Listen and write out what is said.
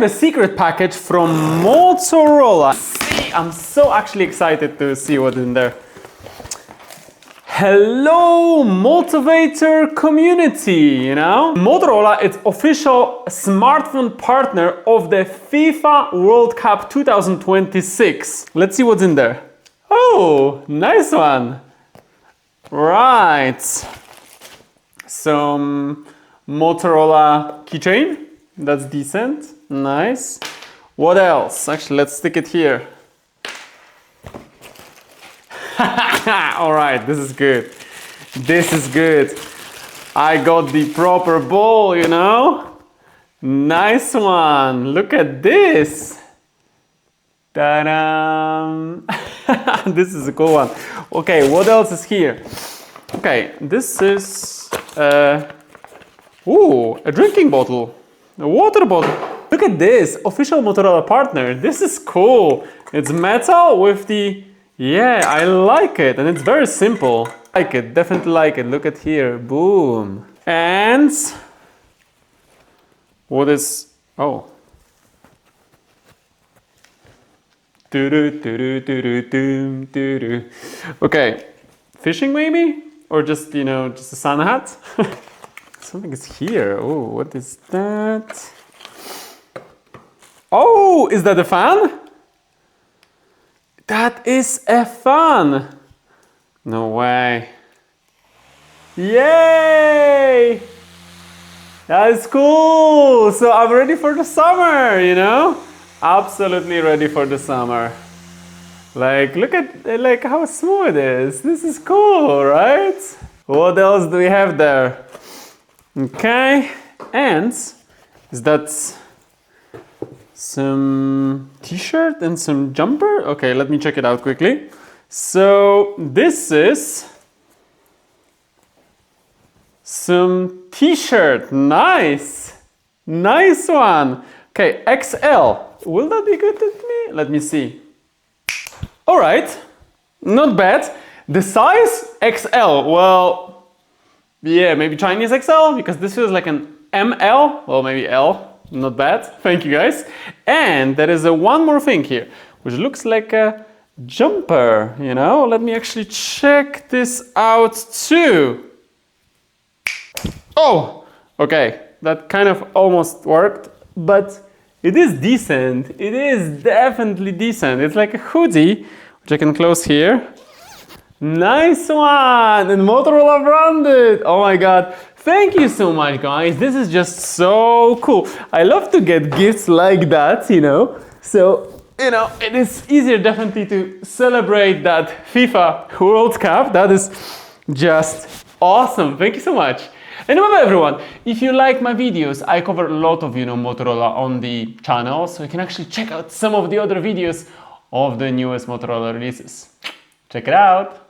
got a secret package from Motorola. See, I'm so actually excited to see what's in there. Hello, motivator community, you know? Motorola is official smartphone partner of the FIFA World Cup 2026. Let's see what's in there. Oh, nice one. Right. Some Motorola keychain. That's decent. Nice. What else? Actually, let's stick it here. All right, this is good. This is good. I got the proper bowl, you know? Nice one. Look at this. Ta-da! This is a cool one. Okay, what else is here? Okay, this is a drinking bottle. A water bottle. Look at this. Official Motorola partner. This is cool. It's metal with the... Yeah, I like it, and it's very simple. Like it, definitely like it. Look at here, boom. And what is? Oh. Okay, fishing maybe, or just just a sun hat. Something is here. Oh, what is that? Oh, is that a fan? That is a fan! No way. Yay! That is cool! So I'm ready for the summer, you know? Absolutely ready for the summer. Like, look at how smooth it is. This is cool, right? What else do we have there? Okay, and is that some t-shirt and some jumper? Okay, let me check it out quickly. So this is some t-shirt. Nice. Nice one. Okay, XL. Will that be good with me? Let me see. All right, not bad. The size XL. Well, yeah, maybe Chinese XL, because this feels like an ML. Well, maybe L. Not bad, thank you guys. And there is one more thing here, which looks like a jumper, you know? Let me actually check this out too. Oh, okay, that kind of almost worked, but it is decent. It is definitely decent. It's like a hoodie, which I can close here. Nice one, and Motorola branded. Oh my God. Thank you so much, guys. This is just so cool. I love to get gifts like that, you know. So, you know, it is easier definitely to celebrate that FIFA World Cup. That is just awesome. Thank you so much. And remember, everyone, if you like my videos, I cover a lot of, Motorola on the channel. So you can actually check out some of the other videos of the newest Motorola releases. Check it out.